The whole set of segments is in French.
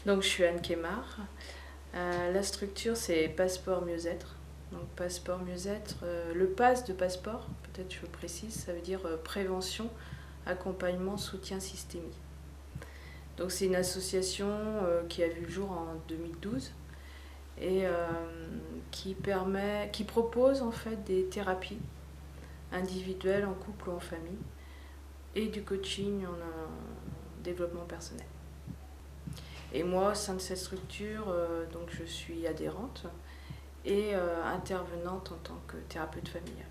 Donc je suis Anne Kemar. La structure c'est Passeport Mieux-être. Donc Passeport Mieux-être, le pass de passeport, peut-être je précise, ça veut dire prévention, accompagnement, soutien systémique. Donc c'est une association qui a vu le jour en 2012 et qui propose en fait des thérapies individuelles, en couple ou en famille, et du coaching en développement personnel. Et moi, au sein de cette structure, donc je suis adhérente et intervenante en tant que thérapeute familiale.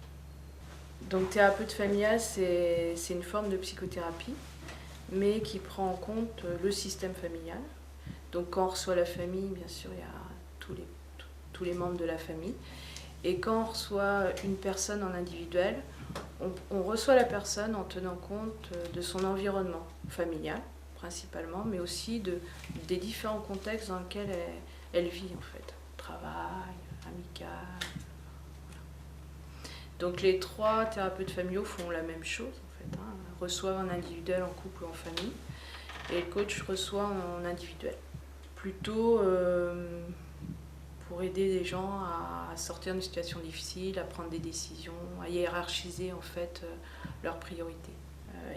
Donc thérapeute familiale, c'est une forme de psychothérapie, mais qui prend en compte le système familial. Donc quand on reçoit la famille, bien sûr, il y a tous les membres de la famille. Et quand on reçoit une personne en individuel, on reçoit la personne en tenant compte de son environnement familial, principalement, mais aussi des différents contextes dans lesquels elle vit, en fait. Travail, amical. Donc les trois thérapeutes familiaux font la même chose, en fait, hein, reçoivent en individuel, en couple ou en famille, et le coach reçoit en individuel. Plutôt pour aider les gens à sortir d'une situation difficile, à prendre des décisions, à hiérarchiser en fait leurs priorités.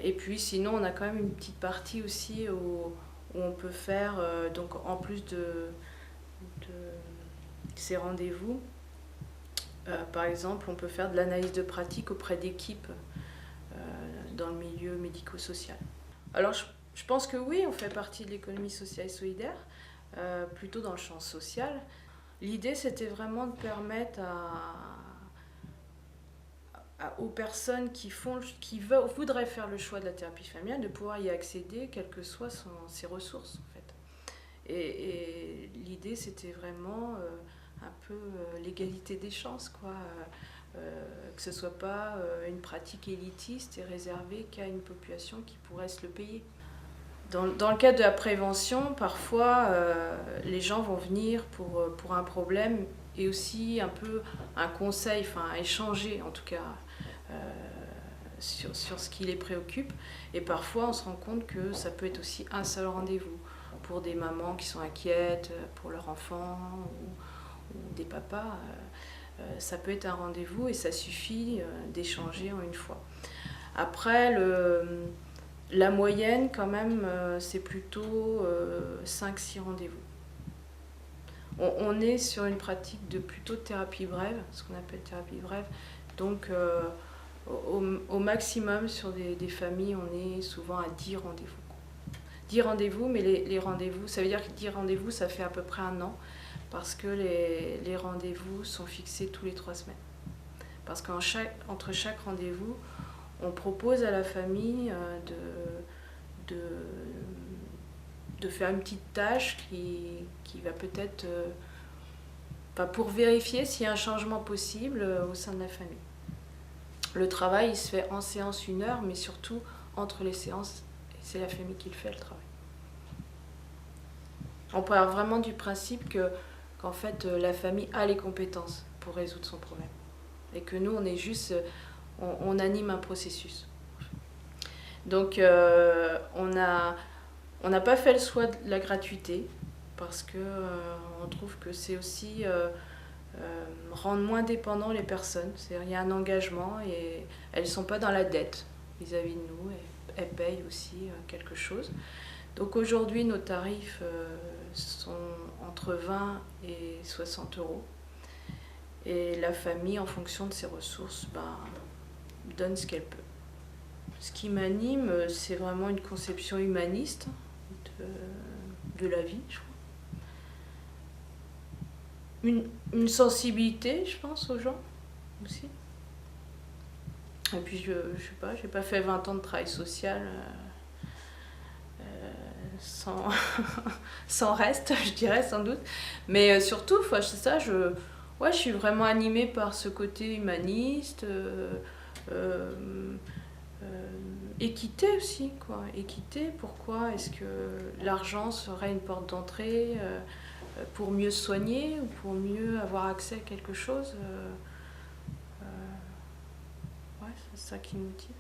Et puis sinon on a quand même une petite partie aussi où on peut faire, donc en plus de ces rendez-vous, par exemple on peut faire de l'analyse de pratique auprès d'équipes dans le milieu médico-social. Alors je pense que oui, on fait partie de l'économie sociale et solidaire, plutôt dans le champ social. L'idée, c'était vraiment de permettre aux personnes qui voudraient faire le choix de la thérapie familiale de pouvoir y accéder, quelles que soient ses ressources, en fait. Et l'idée, c'était vraiment un peu l'égalité des chances, quoi. Que ce ne soit pas une pratique élitiste et réservée qu'à une population qui pourrait se le payer. Dans le cadre de la prévention, parfois, les gens vont venir pour un problème et aussi un peu un conseil, enfin échanger en tout cas sur ce qui les préoccupe. Et parfois, on se rend compte que ça peut être aussi un seul rendez-vous pour des mamans qui sont inquiètes pour leur enfant ou des papas. Ça peut être un rendez-vous et ça suffit d'échanger en une fois. Après, la moyenne, quand même, c'est plutôt 5-6 rendez-vous. On est sur une pratique de plutôt de thérapie brève, ce qu'on appelle thérapie brève. Donc, au maximum, sur des familles, on est souvent à 10 rendez-vous. 10 rendez-vous, mais les rendez-vous, ça veut dire que 10 rendez-vous, ça fait à peu près un an, parce que les rendez-vous sont fixés tous les 3 semaines. Parce qu'entre chaque rendez-vous, on propose à la famille de faire une petite tâche qui va peut-être pour vérifier s'il y a un changement possible au sein de la famille. Le travail il se fait en séance 1 heure, mais surtout entre les séances, c'est la famille qui le fait, le travail. On part vraiment du principe qu'en fait la famille a les compétences pour résoudre son problème et que nous on est juste on anime un processus. Donc on n'a pas fait le choix de la gratuité parce que on trouve que c'est aussi rendre moins dépendants les personnes. C'est-à-dire il y a un engagement et elles ne sont pas dans la dette vis-à-vis de nous et elles payent aussi quelque chose. Donc aujourd'hui nos tarifs sont entre 20 et 60 euros. Et la famille, en fonction de ses ressources, donne ce qu'elle peut. Ce qui m'anime, c'est vraiment une conception humaniste de la vie, je crois. Une sensibilité, je pense, aux gens aussi. Et puis, je sais pas, j'ai pas fait 20 ans de travail social sans, sans reste, je dirais, sans doute. Mais surtout, c'est ça, je suis vraiment animée par ce côté humaniste. Équité aussi, quoi. Équité, pourquoi est-ce que l'argent serait une porte d'entrée pour mieux soigner ou pour mieux avoir accès à quelque chose ouais, c'est ça qui me motive.